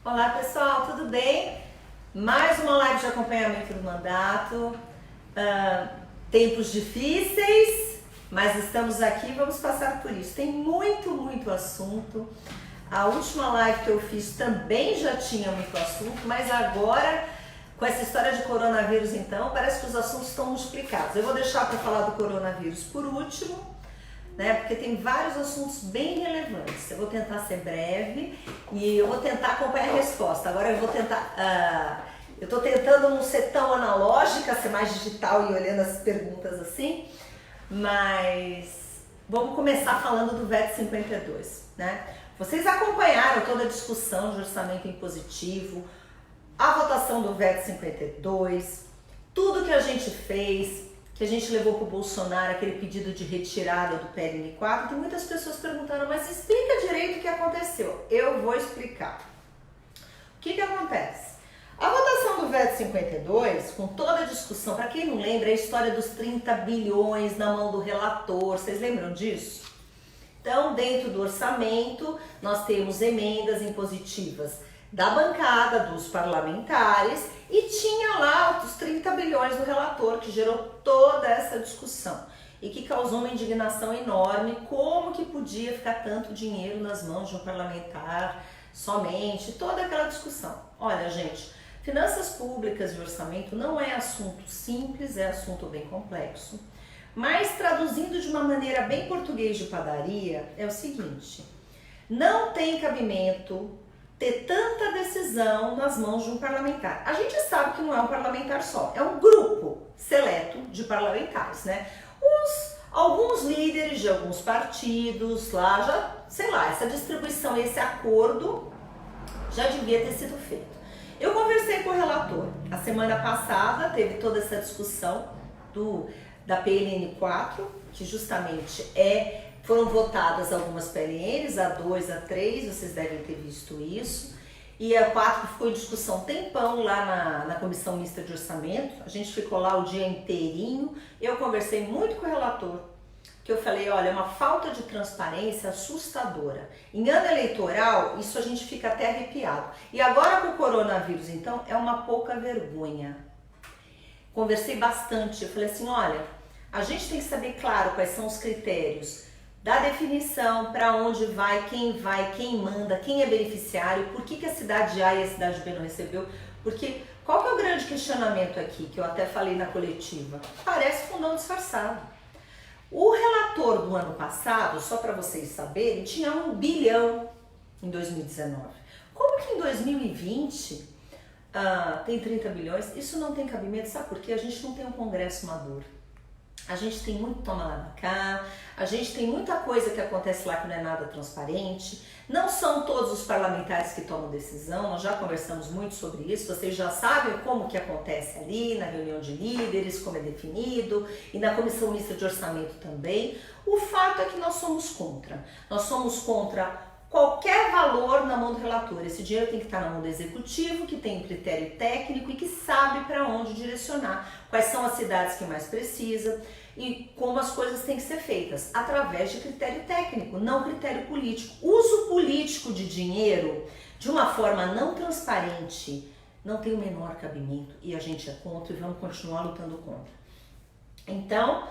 Olá pessoal, tudo bem? Mais uma live de acompanhamento do mandato. Tempos difíceis, mas estamos aqui e vamos passar por isso. Tem muito assunto. A última live que eu fiz também já tinha muito assunto, mas agora, com essa história de coronavírus então, parece que os assuntos estão multiplicados. Eu vou deixar para falar do coronavírus por último, né? Porque tem vários assuntos bem relevantes. Eu vou tentar ser breve e eu vou tentar acompanhar a resposta. Agora eu vou tentar, eu tô tentando não ser tão analógica, ser mais digital e olhando as perguntas assim, mas vamos começar falando do VET 52, né? Vocês acompanharam toda a discussão de orçamento impositivo, a votação do VET 52, tudo que a gente fez, que a gente levou para o Bolsonaro, aquele pedido de retirada do PLN 4, que muitas pessoas perguntaram, mas explica direito o que aconteceu. Eu vou explicar. O que acontece? A votação do VET 52, com toda a discussão, para quem não lembra, é a história dos 30 bilhões na mão do relator, vocês lembram disso? Então, dentro do orçamento, nós temos emendas impositivas da bancada, dos parlamentares, e tinha lá os 30 bilhões do relator, que gerou toda essa discussão e que causou uma indignação enorme. Como que podia ficar tanto dinheiro nas mãos de um parlamentar somente? Toda aquela discussão. Olha, gente, finanças públicas e orçamento não é assunto simples, é assunto bem complexo. Mas traduzindo de uma maneira bem português de padaria, é o seguinte: não tem cabimento ter tanta decisão nas mãos de um parlamentar. A gente sabe que não é um parlamentar só, é um grupo seleto de parlamentares, né? Alguns líderes de alguns partidos lá, já, sei lá, essa distribuição, esse acordo já devia ter sido feito. Eu conversei com o relator. A semana passada teve toda essa discussão da PLN 4, que justamente foram votadas algumas PLNs, a 2, a 3, vocês devem ter visto isso. E a 4 ficou em discussão tempão lá na Comissão Mista de Orçamento. A gente ficou lá o dia inteirinho. Eu conversei muito com o relator, que eu falei, olha, é uma falta de transparência assustadora. Em ano eleitoral, isso a gente fica até arrepiado. E agora com o coronavírus, então, é uma pouca vergonha. Conversei bastante, eu falei assim, olha, a gente tem que saber, claro, quais são os critérios da definição, para onde vai, quem manda, quem é beneficiário, por que a cidade A e a cidade B não recebeu, porque qual que é o grande questionamento aqui, que eu até falei na coletiva? Parece fundão disfarçado. O relator do ano passado, só para vocês saberem, tinha 1 bilhão em 2019. Como que em 2020 tem 30 bilhões? Isso não tem cabimento, sabe por quê? A gente não tem um Congresso maduro. A gente tem muito toma lá da cá, a gente tem muita coisa que acontece lá que não é nada transparente, não são todos os parlamentares que tomam decisão, nós já conversamos muito sobre isso, vocês já sabem como que acontece ali na reunião de líderes, como é definido, e na Comissão Mista de Orçamento também. O fato é que nós somos contra qualquer valor na mão do relator. Esse dinheiro tem que estar na mão do executivo, que tem um critério técnico e que sabe para onde direcionar, quais são as cidades que mais precisam e como as coisas têm que ser feitas, através de critério técnico, não critério político. Uso político de dinheiro de uma forma não transparente não tem o menor cabimento e a gente é contra e vamos continuar lutando contra. Então,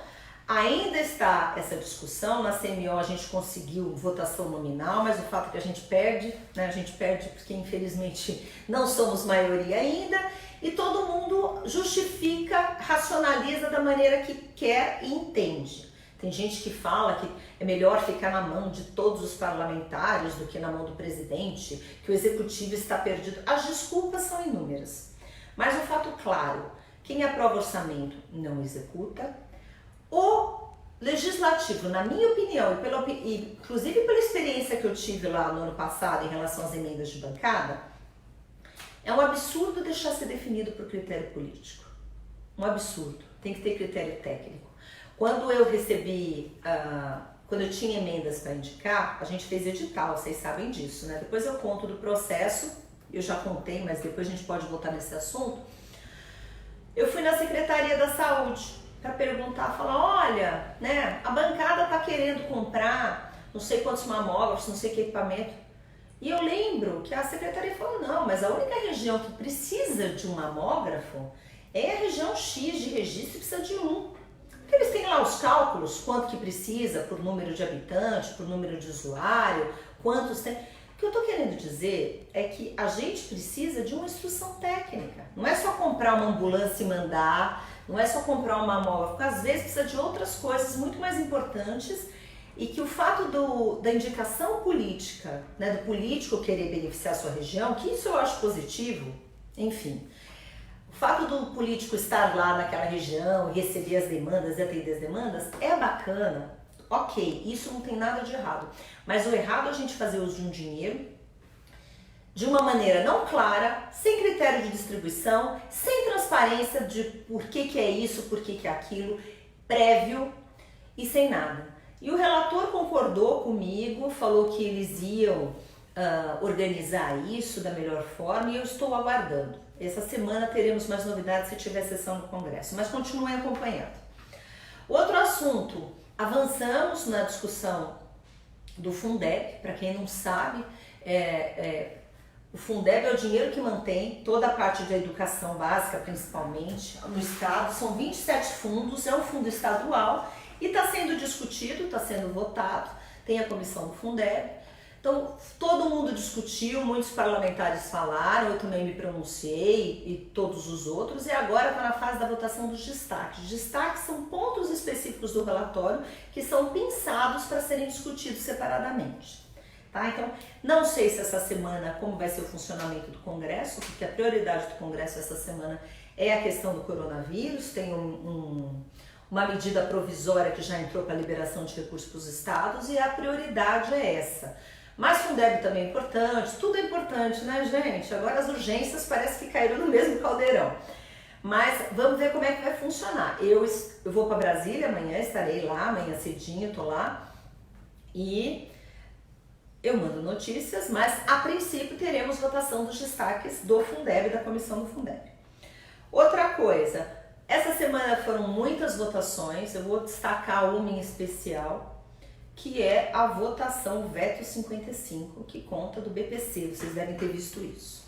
ainda está essa discussão, na CMO a gente conseguiu votação nominal, mas o fato é que a gente perde, né? A gente perde porque infelizmente não somos maioria ainda e todo mundo justifica, racionaliza da maneira que quer e entende. Tem gente que fala que é melhor ficar na mão de todos os parlamentares do que na mão do presidente, que o executivo está perdido. As desculpas são inúmeras, mas o fato claro, quem aprova orçamento não executa. O legislativo, na minha opinião, inclusive pela experiência que eu tive lá no ano passado em relação às emendas de bancada, é um absurdo deixar ser definido por critério político. Um absurdo. Tem que ter critério técnico. Quando eu recebi, quando eu tinha emendas para indicar, a gente fez edital, vocês sabem disso, né? Depois eu conto do processo, eu já contei, mas depois a gente pode voltar nesse assunto. Eu fui na Secretaria da Saúde para perguntar, falar, olha, né, a bancada tá querendo comprar não sei quantos mamógrafos, não sei que equipamento. E eu lembro que a secretaria falou, não, mas a única região que precisa de um mamógrafo é a região X de registro, precisa de um. Porque eles têm lá os cálculos, quanto que precisa por número de habitantes, por número de usuário, quantos tem. O que eu estou querendo dizer é que a gente precisa de uma instrução técnica. Não é só comprar uma ambulância e mandar, não é só comprar um mamógrafo, porque às vezes precisa de outras coisas muito mais importantes e que o fato da indicação política, né, do político querer beneficiar a sua região, que isso eu acho positivo, enfim. O fato do político estar lá naquela região e receber as demandas e atender as demandas é bacana, ok, isso não tem nada de errado. Mas o errado é a gente fazer uso de um dinheiro de uma maneira não clara, sem critério de distribuição, sem transparência de por que é isso, por que é aquilo, prévio e sem nada. E o relator concordou comigo, falou que eles iam organizar isso da melhor forma e eu estou aguardando. Essa semana teremos mais novidades se tiver sessão no Congresso, mas continuem acompanhando. Outro assunto, avançamos na discussão do Fundeb. Para quem não sabe, o Fundeb é o dinheiro que mantém toda a parte de educação básica, principalmente no Estado. São 27 fundos, é um fundo estadual e está sendo discutido, está sendo votado, tem a comissão do Fundeb. Então, todo mundo discutiu, muitos parlamentares falaram, eu também me pronunciei e todos os outros, e agora está na fase da votação dos destaques. Destaques são pontos específicos do relatório que são pensados para serem discutidos separadamente. Tá? Então, não sei se essa semana como vai ser o funcionamento do Congresso, porque a prioridade do Congresso essa semana é a questão do coronavírus, tem uma medida provisória que já entrou para a liberação de recursos para os estados e a prioridade é essa. Mas Fundeb também é importante, tudo é importante, né, gente? Agora as urgências parece que caíram no mesmo caldeirão. Mas vamos ver como é que vai funcionar. Eu vou para Brasília amanhã, estarei lá, amanhã cedinho estou lá. E eu mando notícias, mas a princípio teremos votação dos destaques do Fundeb, da comissão do Fundeb. Outra coisa, essa semana foram muitas votações, eu vou destacar uma em especial, que é a votação Veto 55, que conta do BPC, vocês devem ter visto isso.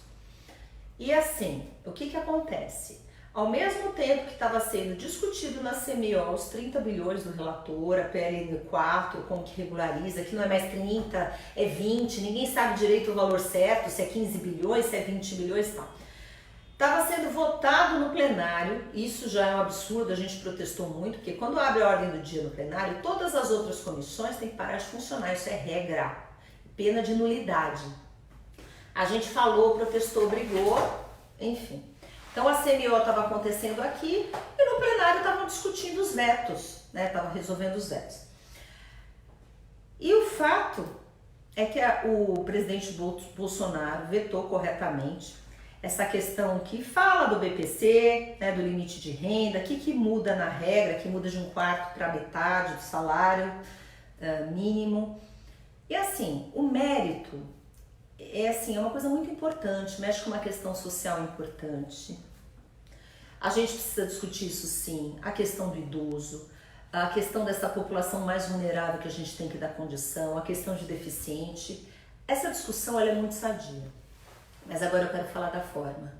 E assim, o que acontece? Ao mesmo tempo que estava sendo discutido na CMO os 30 bilhões do relator, a PLN 4, como que regulariza, que não é mais 30, é 20, ninguém sabe direito o valor certo, se é 15 bilhões, se é 20 bilhões e tal. Estava sendo votado no plenário, isso já é um absurdo, a gente protestou muito, porque quando abre a ordem do dia no plenário, todas as outras comissões têm que parar de funcionar, isso é regra, pena de nulidade. A gente falou, protestou, brigou, enfim. Então a CMO estava acontecendo aqui e no plenário estavam discutindo os vetos, né? Estavam resolvendo os vetos. E o fato é que o presidente Bolsonaro vetou corretamente essa questão que fala do BPC, né, do limite de renda, o que muda na regra, que muda de 1/4 para metade do salário mínimo. E assim, o mérito é uma coisa muito importante, mexe com uma questão social importante. A gente precisa discutir isso sim, a questão do idoso, a questão dessa população mais vulnerável que a gente tem que dar condição, a questão de deficiente. Essa discussão ela é muito sadia. Mas agora eu quero falar da forma.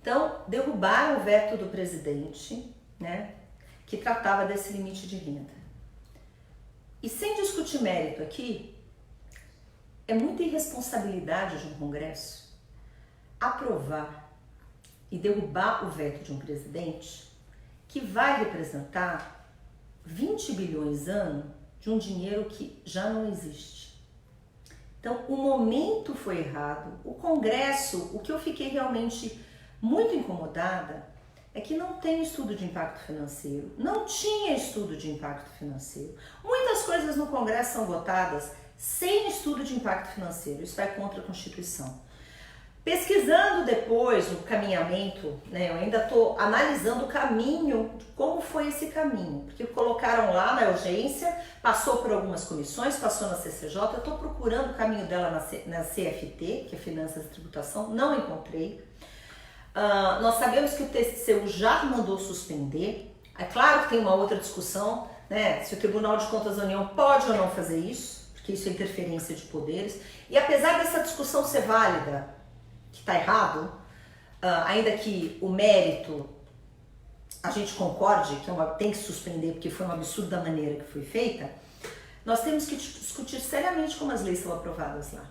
Então, derrubaram o veto do presidente, né, que tratava desse limite de renda. E sem discutir mérito aqui, é muita irresponsabilidade de um Congresso aprovar e derrubar o veto de um presidente que vai representar 20 bilhões ano de um dinheiro que já não existe. Então, o momento foi errado. O Congresso, o que eu fiquei realmente muito incomodada é que não tem estudo de impacto financeiro. Não tinha estudo de impacto financeiro. Muitas coisas no Congresso são votadas sem estudo de impacto financeiro. Isso vai contra a Constituição. Pesquisando depois o caminhamento, né, eu ainda estou analisando o caminho, como foi esse caminho, porque colocaram lá na urgência, passou por algumas comissões, passou na CCJ, eu estou procurando o caminho dela na CFT, que é Finanças e Tributação, não encontrei. Nós sabemos que o TCU já mandou suspender, é claro que tem uma outra discussão, né, se o Tribunal de Contas da União pode ou não fazer isso, porque porque isso é interferência de poderes. E apesar dessa discussão ser válida, que está errado, ainda que o mérito a gente concorde que tem que suspender porque foi um absurdo da maneira que foi feita, nós temos que discutir seriamente como as leis são aprovadas lá.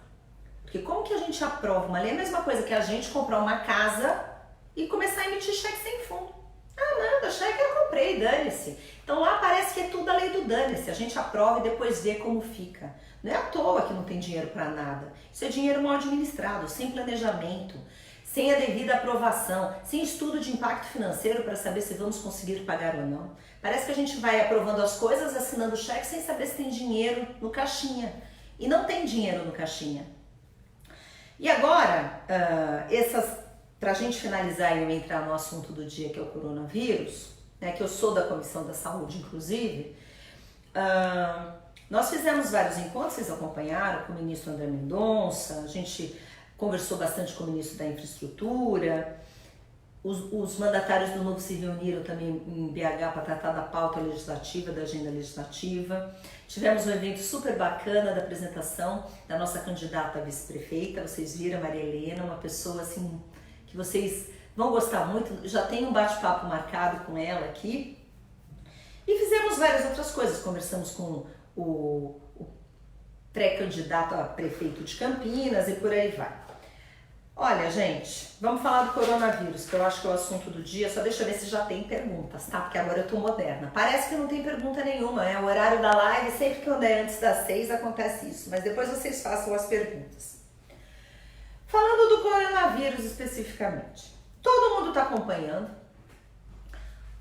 Porque como que a gente aprova uma lei? É a mesma coisa que a gente comprar uma casa e começar a emitir cheque sem fundo. Manda, cheque eu comprei, dane-se. Então lá parece que é tudo a lei do dane-se. A gente aprova e depois vê como fica. Não é à toa que não tem dinheiro para nada. Isso é dinheiro mal administrado, sem planejamento, sem a devida aprovação, sem estudo de impacto financeiro para saber se vamos conseguir pagar ou não. Parece que a gente vai aprovando as coisas, assinando cheque sem saber se tem dinheiro no caixinha. E não tem dinheiro no caixinha. E agora, para a gente finalizar e eu entrar no assunto do dia, que é o coronavírus, né, que eu sou da Comissão da Saúde, inclusive, nós fizemos vários encontros, vocês acompanharam, com o ministro André Mendonça, a gente conversou bastante com o ministro da Infraestrutura, os mandatários do Novo se reuniram também em BH para tratar da pauta legislativa, da agenda legislativa. Tivemos um evento super bacana da apresentação da nossa candidata a vice-prefeita, vocês viram, Maria Helena, uma pessoa assim que vocês vão gostar muito, já tem um bate-papo marcado com ela aqui. E fizemos várias outras coisas, conversamos com o pré-candidato a prefeito de Campinas e por aí vai. Olha, gente, vamos falar do coronavírus, que eu acho que é o assunto do dia. Só deixa eu ver se já tem perguntas, tá? Porque agora eu tô moderna. Parece que não tem pergunta nenhuma, né? O horário da live, sempre que eu der antes das 6 acontece isso. Mas depois vocês façam as perguntas. Falando do coronavírus especificamente. Todo mundo tá acompanhando.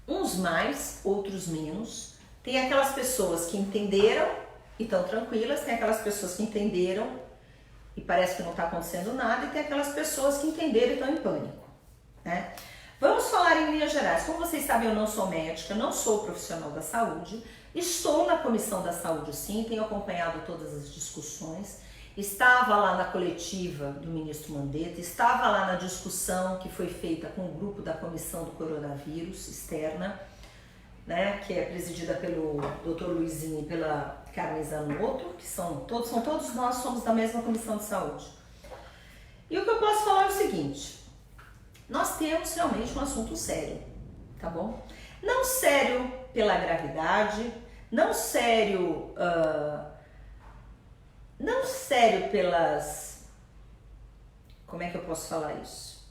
Uns mais, outros menos. Tem aquelas pessoas que entenderam e estão tranquilas. Tem aquelas pessoas que entenderam e parece que não está acontecendo nada, e tem aquelas pessoas que entenderam e estão em pânico, né? Vamos falar em linhas gerais. Como vocês sabem, eu não sou médica, não sou profissional da saúde, estou na Comissão da Saúde sim, tenho acompanhado todas as discussões, estava lá na coletiva do ministro Mandetta, estava lá na discussão que foi feita com o grupo da Comissão do Coronavírus externa, né, que é presidida pelo Dr. Luizinho e pela Carmen Zanotto, que são todos nós somos da mesma Comissão de Saúde. E o que eu posso falar é o seguinte, nós temos realmente um assunto sério, tá bom? Não sério pela gravidade, não sério pelas... Como é que eu posso falar isso?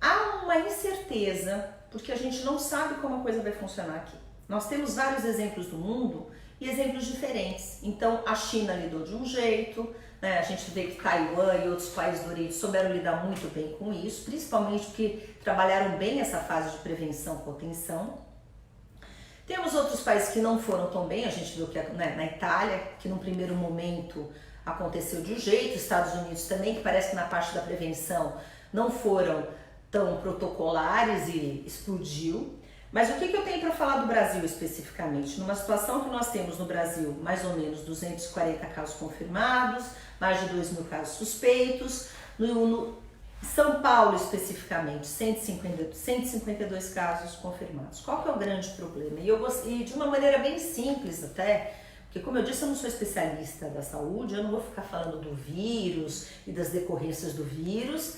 Há uma incerteza, porque a gente não sabe como a coisa vai funcionar aqui. Nós temos vários exemplos do mundo e exemplos diferentes. Então, a China lidou de um jeito, né? A gente vê que Taiwan e outros países do Oriente souberam lidar muito bem com isso, principalmente porque trabalharam bem essa fase de prevenção e contenção. Temos outros países que não foram tão bem, a gente viu que na Itália, que num primeiro momento aconteceu de um jeito, Estados Unidos também, que parece que na parte da prevenção não foram tão protocolares e explodiu. Mas o que eu tenho para falar do Brasil especificamente? Numa situação que nós temos no Brasil mais ou menos 240 casos confirmados, mais de 2.000 casos suspeitos, no São Paulo especificamente 152 casos confirmados. Qual que é o grande problema? E de uma maneira bem simples até, porque como eu disse, eu não sou especialista da saúde, eu não vou ficar falando do vírus e das decorrências do vírus.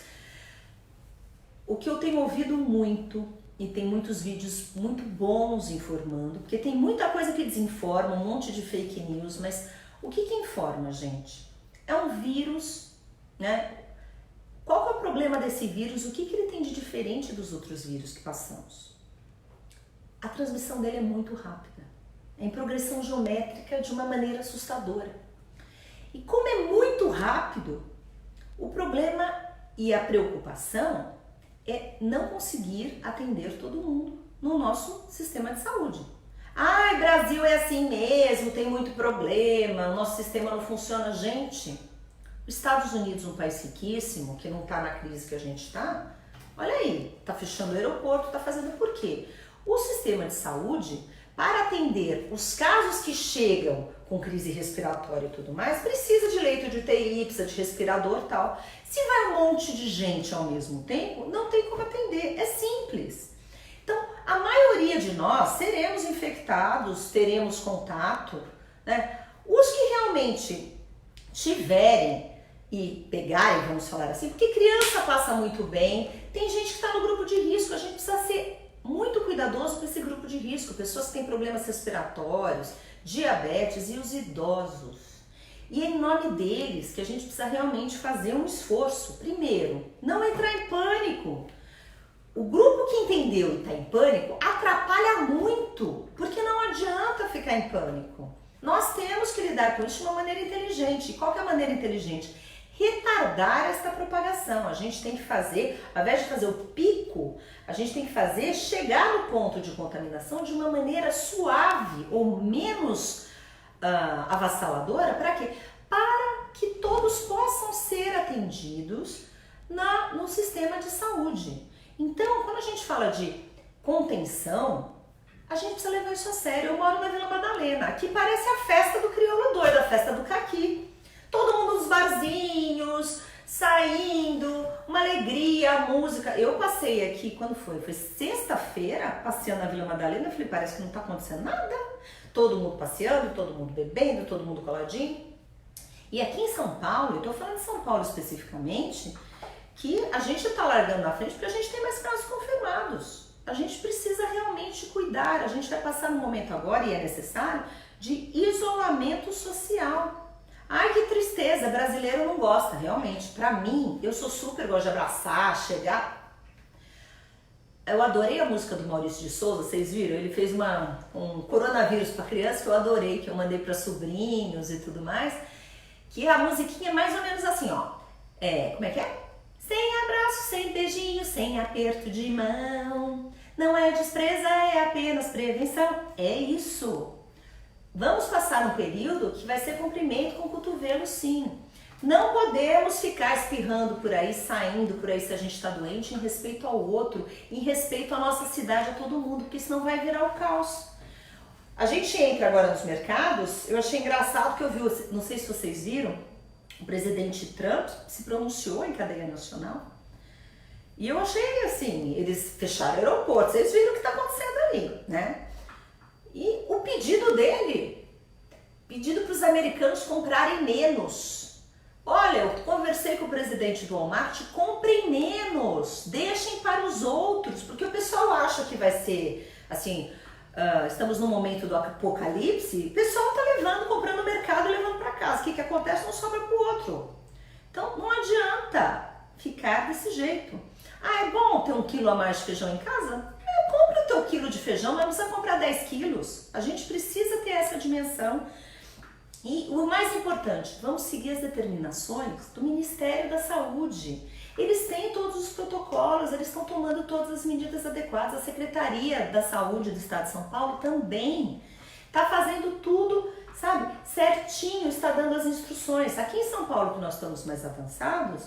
O que eu tenho ouvido muito, e tem muitos vídeos muito bons informando, porque tem muita coisa que desinforma, um monte de fake news, mas o que informa, gente? É um vírus, né? Qual que é o problema desse vírus? O que ele tem de diferente dos outros vírus que passamos? A transmissão dele é muito rápida, é em progressão geométrica de uma maneira assustadora. E como é muito rápido, o problema e a preocupação é não conseguir atender todo mundo no nosso sistema de saúde. Ai, Brasil é assim mesmo, tem muito problema, o nosso sistema não funciona. Gente, os Estados Unidos, um país riquíssimo, que não está na crise que a gente está, olha aí, está fechando o aeroporto, está fazendo por quê? O sistema de saúde, para atender os casos que chegam com crise respiratória e tudo mais, precisa de leito de UTI, precisa de respirador e tal. Se vai um monte de gente ao mesmo tempo, não tem como atender, é simples. Então, a maioria de nós seremos infectados, teremos contato, né? Os que realmente tiverem e pegarem, vamos falar assim, porque criança passa muito bem, tem gente que está no grupo de risco, a gente precisa ser muito cuidadoso com esse grupo de risco, pessoas que têm problemas respiratórios, diabetes e os idosos. E é em nome deles que a gente precisa realmente fazer um esforço. Primeiro, não entrar em pânico. O grupo que entendeu e está em pânico atrapalha muito, porque não adianta ficar em pânico. Nós temos que lidar com isso de uma maneira inteligente. E qual que é a maneira inteligente? Retardar esta propagação. A gente tem que fazer, ao invés de fazer o pico, a gente tem que fazer chegar no ponto de contaminação de uma maneira suave ou menos avassaladora. Para quê? Para que todos possam ser atendidos no sistema de saúde. Então, quando a gente fala de contenção, a gente precisa levar isso a sério. Eu moro na Vila Madalena, aqui parece a festa do crioulo doido, a festa do caqui. Todo mundo nos barzinhos, saindo, uma alegria, a música. Eu passei aqui, quando foi? Foi sexta-feira, passeando na Vila Madalena, eu falei, parece que não tá acontecendo nada. Todo mundo passeando, todo mundo bebendo, todo mundo coladinho. E aqui em São Paulo, eu tô falando de São Paulo especificamente, que a gente tá largando na frente porque a gente tem mais casos confirmados. A gente precisa realmente cuidar, a gente vai passar no momento agora, e é necessário, de isolamento social. Ai, que tristeza, brasileiro não gosta, realmente. Pra mim, eu sou super, gosto de abraçar, chegar. Eu adorei a música do Maurício de Souza, vocês viram? Ele fez um coronavírus pra criança que eu adorei, que eu mandei pra sobrinhos e tudo mais. Que a musiquinha é mais ou menos assim, ó. Como é que é? Sem abraço, sem beijinho, sem aperto de mão. Não é despreza, é apenas prevenção. É isso. Vamos passar um período que vai ser cumprimento com o cotovelo, sim. Não podemos ficar espirrando por aí, saindo por aí se a gente está doente, em respeito ao outro, em respeito à nossa cidade, a todo mundo, porque senão vai virar o caos. A gente entra agora nos mercados, eu achei engraçado que eu vi, não sei se vocês viram, o presidente Trump se pronunciou em cadeia nacional. E eu achei assim, eles fecharam o aeroporto, vocês viram o que está acontecendo ali, né? E o pedido dele, pedido para os americanos comprarem menos. Olha, eu conversei com o presidente do Walmart, comprem menos, deixem para os outros, porque o pessoal acha que vai ser assim, estamos no momento do apocalipse, o pessoal está levando, comprando no mercado e levando para casa. O que acontece? Não sobra para o outro. Então não adianta ficar desse jeito. Ah, é bom ter 1 quilo a mais de feijão em casa? Compra o teu quilo de feijão, mas não precisa comprar 10 quilos. A gente precisa ter essa dimensão. E o mais importante, vamos seguir as determinações do Ministério da Saúde. Eles têm todos os protocolos, eles estão tomando todas as medidas adequadas. A Secretaria da Saúde do Estado de São Paulo também está fazendo tudo, sabe, certinho, está dando as instruções. Aqui em São Paulo, que nós estamos mais avançados,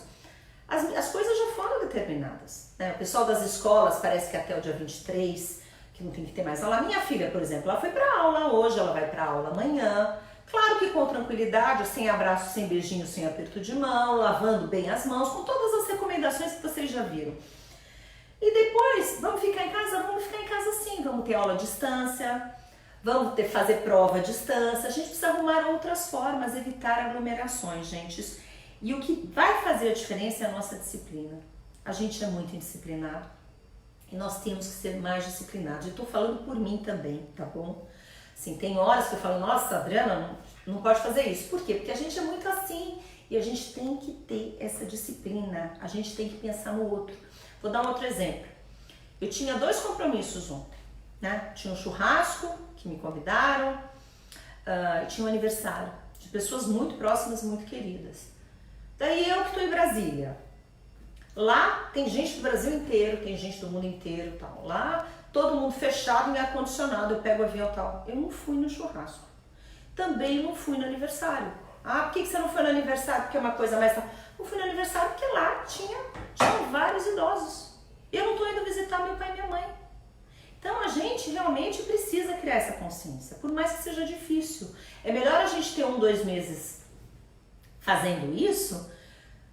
as coisas já foram determinadas, né? O pessoal das escolas parece que até o dia 23, que não tem que ter mais aula. Minha filha, por exemplo, ela foi para aula hoje, ela vai para aula amanhã. Claro que com tranquilidade, sem abraço, sem beijinho, sem aperto de mão, lavando bem as mãos, com todas as recomendações que vocês já viram. E depois, vamos ficar em casa? Vamos ficar em casa sim, vamos ter aula à distância, vamos fazer prova à distância. A gente precisa arrumar outras formas, evitar aglomerações, gente. E o que vai fazer a diferença é a nossa disciplina. A gente é muito indisciplinado e nós temos que ser mais disciplinados. Eu estou falando por mim também, tá bom? Assim, tem horas que eu falo, nossa, Adriana, não pode fazer isso. Por quê? Porque a gente é muito assim e a gente tem que ter essa disciplina. A gente tem que pensar no outro. Vou dar um outro exemplo. Eu tinha 2 compromissos ontem, né? Tinha um churrasco que me convidaram e tinha um aniversário de pessoas muito próximas, muito queridas. Daí eu que estou em Brasília. Lá tem gente do Brasil inteiro, tem gente do mundo inteiro e tal. Lá todo mundo fechado em ar-condicionado, eu pego o avião e tal. Eu não fui no churrasco. Também não fui no aniversário. Ah, por que você não foi no aniversário? Porque é uma coisa mais... Não fui no aniversário porque lá tinham vários idosos. Eu não estou indo visitar meu pai e minha mãe. Então a gente realmente precisa criar essa consciência, por mais que seja difícil. É melhor a gente ter 1, 2 meses fazendo isso,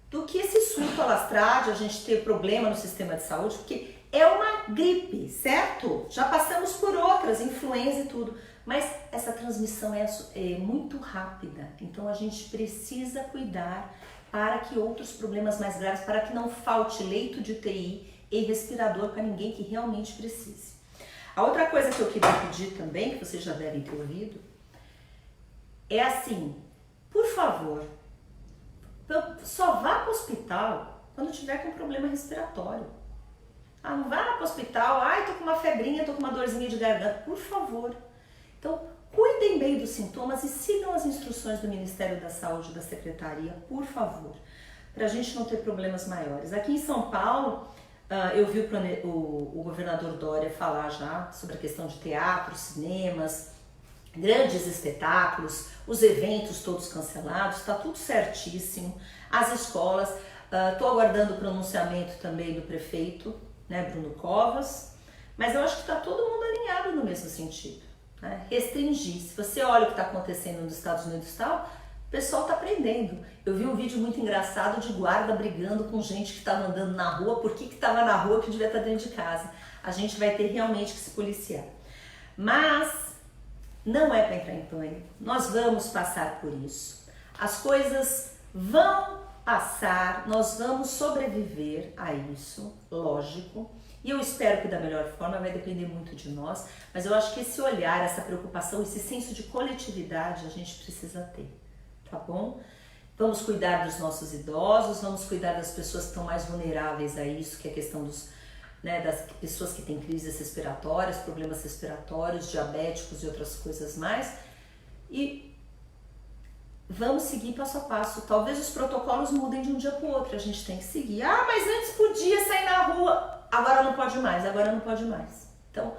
do que esse surto alastrado, a gente ter problema no sistema de saúde, porque é uma gripe, certo? Já passamos por outras, influenza e tudo, Mas essa transmissão é muito rápida, então a gente precisa cuidar para que outros problemas mais graves, para que não falte leito de UTI e respirador para ninguém que realmente precise. A outra coisa que eu queria pedir também, que vocês já devem ter ouvido, é assim, por favor, só vá para o hospital quando tiver com problema respiratório. Ah, não vá para o hospital, ai, tô com uma febrinha, tô com uma dorzinha de garganta, por favor. Então, cuidem bem dos sintomas e sigam as instruções do Ministério da Saúde e da Secretaria, por favor, para a gente não ter problemas maiores. Aqui em São Paulo, eu vi o governador Dória falar já sobre a questão de teatros, cinemas, grandes espetáculos, os eventos todos cancelados, está tudo certíssimo. As escolas, estou aguardando o pronunciamento também do prefeito, né, Bruno Covas, mas eu acho que está todo mundo alinhado no mesmo sentido, né? Restringir. Se você olha o que está acontecendo nos Estados Unidos e tal, o pessoal está aprendendo. Eu vi um vídeo muito engraçado de guarda brigando com gente que estava andando na rua, por que estava na rua que devia estar dentro de casa. A gente vai ter realmente que se policiar. Mas não é para entrar em pânico, nós vamos passar por isso. As coisas vão passar, nós vamos sobreviver a isso, lógico. E eu espero que da melhor forma, vai depender muito de nós, mas eu acho que esse olhar, essa preocupação, esse senso de coletividade a gente precisa ter, tá bom? Vamos cuidar dos nossos idosos, vamos cuidar das pessoas que estão mais vulneráveis a isso, que é a questão das pessoas que têm crises respiratórias, problemas respiratórios, diabéticos e outras coisas mais. E vamos seguir passo a passo. Talvez os protocolos mudem de um dia para o outro, a gente tem que seguir. Ah, mas antes podia sair na rua, agora não pode mais, agora não pode mais. Então,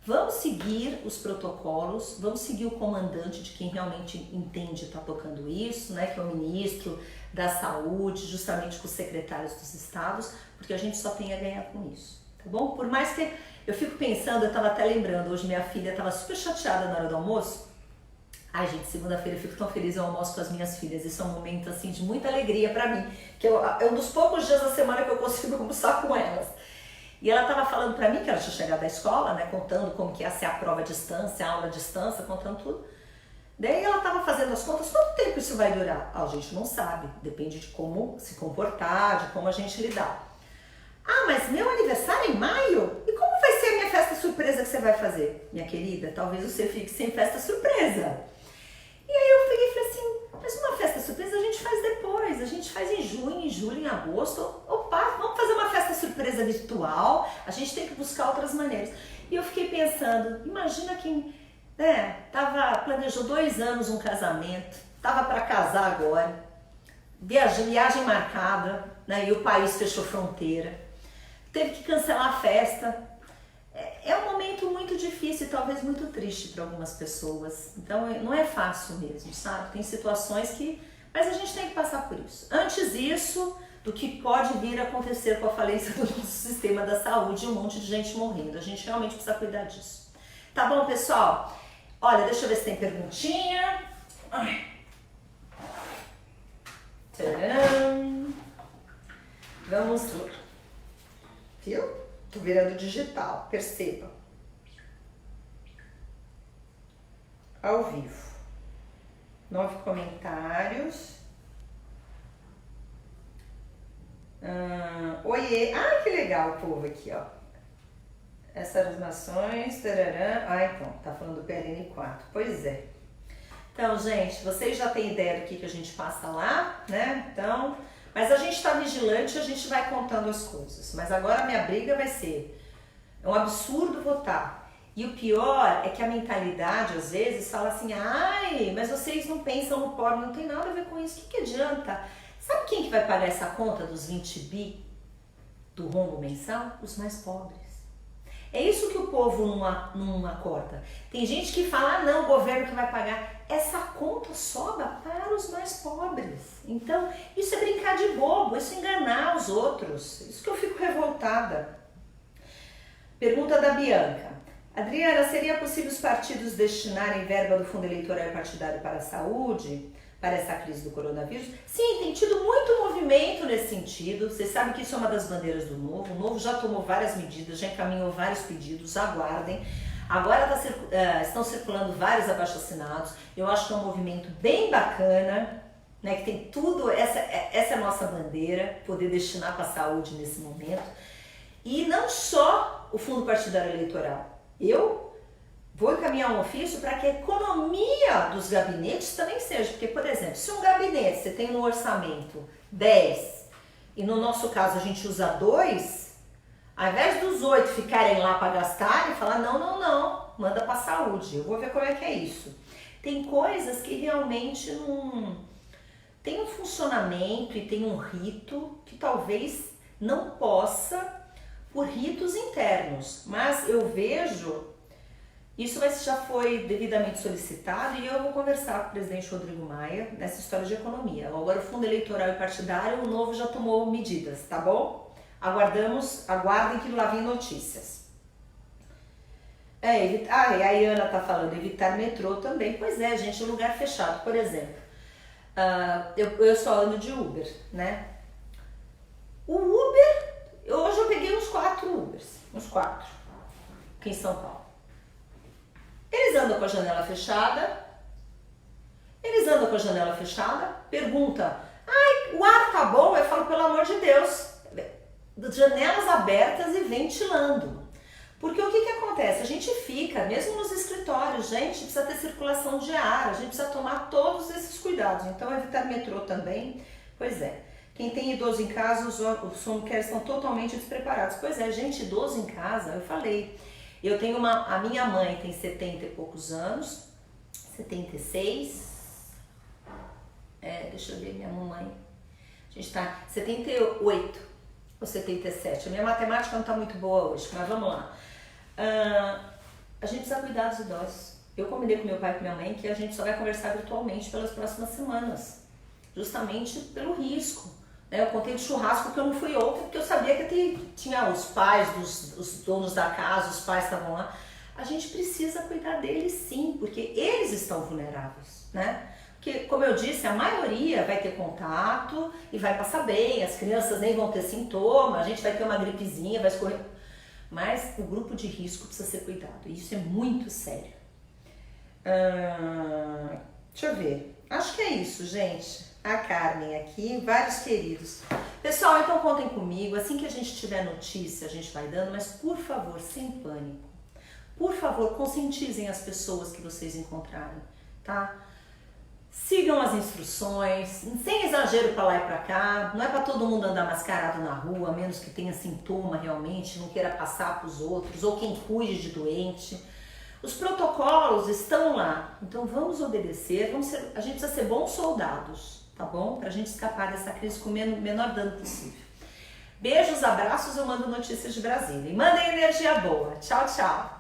vamos seguir os protocolos, vamos seguir o comandante de quem realmente entende e está tocando isso, né, que é o ministro da Saúde, justamente com os secretários dos estados, porque a gente só tem a ganhar com isso, tá bom? Por mais que eu fico pensando, eu estava até lembrando, hoje minha filha estava super chateada na hora do almoço. Ai, gente, segunda-feira eu fico tão feliz, eu almoço com as minhas filhas, isso é um momento assim de muita alegria pra mim, que é um dos poucos dias da semana que eu consigo almoçar com elas. E ela estava falando pra mim que ela tinha chegado da escola, né, contando como que ia ser a prova à distância, a aula à distância, contando tudo. Daí ela estava fazendo as contas, quanto tempo isso vai durar? Ah, a gente não sabe, depende de como se comportar, de como a gente lidar. Ah, mas meu aniversário é em maio? E como vai ser a minha festa surpresa que você vai fazer? Minha querida, talvez você fique sem festa surpresa. E aí eu peguei e falei assim, mas uma festa surpresa a gente faz depois, a gente faz em junho, em julho, em agosto. Opa, vamos fazer uma festa surpresa virtual, a gente tem que buscar outras maneiras. E eu fiquei pensando, imagina quem planejou 2 anos um casamento, tava para casar agora, viagem marcada, né, e o país fechou fronteira, teve que cancelar a festa. É um momento muito difícil e talvez muito triste para algumas pessoas. Então não é fácil mesmo, sabe? Tem situações que... Mas a gente tem que passar por isso. Antes disso, do que pode vir a acontecer com a falência do nosso sistema da saúde e um monte de gente morrendo. A gente realmente precisa cuidar disso. Tá bom, pessoal? Olha, deixa eu ver se tem perguntinha. Tcharam! Vamos lá. Viu? Tô virando digital, perceba. Ao vivo. 9 comentários. Oiê. Ah, que legal o povo aqui, ó. Essas armações, tararã. Ah, então, tá falando do PLN4. Pois é. Então, gente, vocês já têm ideia do que a gente passa lá, né? Então... Mas a gente está vigilante e a gente vai contando as coisas. Mas agora a minha briga vai ser... É um absurdo votar. E o pior é que a mentalidade, às vezes, fala assim, ai, mas vocês não pensam no pobre, não tem nada a ver com isso. O que adianta? Sabe quem que vai pagar essa conta dos 20 bi do rombo mensal? Os mais pobres. É isso que o povo não acorda. Tem gente que fala, não, o governo que vai pagar. Essa conta sobra para os mais pobres. Então, isso é brincar de bobo, isso é enganar os outros. Isso que eu fico revoltada. Pergunta da Bianca. Adriana, seria possível os partidos destinarem verba do fundo eleitoral partidário para a saúde, para essa crise do coronavírus? Sim, tem tido muito movimento nesse sentido. Vocês sabem que isso é uma das bandeiras do Novo. O Novo já tomou várias medidas, já encaminhou vários pedidos, aguardem. Agora estão circulando vários abaixo-assinados. Eu acho que é um movimento bem bacana, né, que tem tudo, essa é a nossa bandeira, poder destinar para a saúde nesse momento. E não só o fundo partidário eleitoral. Eu vou encaminhar um ofício para que a economia dos gabinetes também seja. Porque, por exemplo, se um gabinete você tem no orçamento 10 e no nosso caso a gente usa 2, ao invés dos 8 ficarem lá para gastar e falar não, manda para a saúde. Eu vou ver como é que é isso. Tem coisas que realmente não tem um funcionamento e tem um rito que talvez não possa por ritos internos, mas eu vejo, isso já foi devidamente solicitado e eu vou conversar com o presidente Rodrigo Maia nessa história de economia. Agora o fundo eleitoral e partidário, o novo já tomou medidas, tá bom? Aguardem que lá vem notícias. E a Iana tá falando, evitar metrô também. Pois é, gente, lugar fechado, por exemplo. Eu só ando de Uber, né? O Uber, hoje eu peguei uns 4 Ubers, aqui em São Paulo. Eles andam com a janela fechada, pergunta, o ar tá bom? Eu falo, pelo amor de Deus, janelas abertas e ventilando. Porque o que acontece? A gente fica, mesmo nos escritórios, gente, precisa ter circulação de ar, a gente precisa tomar todos esses cuidados. Então, evitar metrô também, pois é. Quem tem idoso em casa, os home-cares estão totalmente despreparados. Pois é, gente, idoso em casa, eu falei. Eu tenho a minha mãe tem 70 e poucos anos, 76, deixa eu ver, minha mamãe, a gente tá 78 ou 77, a minha matemática não tá muito boa hoje, mas vamos lá. A gente precisa cuidar dos idosos. Eu combinei com meu pai e com minha mãe que a gente só vai conversar virtualmente pelas próximas semanas, justamente pelo risco. Eu contei de churrasco porque eu não fui ontem, porque eu sabia que tinha os pais, os donos da casa, os pais estavam lá. A gente precisa cuidar deles sim, porque eles estão vulneráveis, né? Porque, como eu disse, a maioria vai ter contato e vai passar bem, as crianças nem vão ter sintoma, a gente vai ter uma gripezinha, vai escorrer. Mas o grupo de risco precisa ser cuidado, e isso é muito sério. Deixa eu ver, acho que é isso, gente. A Carmen aqui, vários queridos. Pessoal, então contem comigo, assim que a gente tiver notícia, a gente vai dando, mas por favor, sem pânico. Por favor, conscientizem as pessoas que vocês encontrarem, tá? Sigam as instruções, sem exagero para lá e para cá. Não é para todo mundo andar mascarado na rua, a menos que tenha sintoma realmente, não queira passar para os outros, ou quem cuide de doente. Os protocolos estão lá, então vamos obedecer, a gente precisa ser bons soldados, tá bom? Pra gente escapar dessa crise com o menor dano possível. Beijos, abraços, eu mando notícias de Brasília. E mandem energia boa. Tchau, tchau.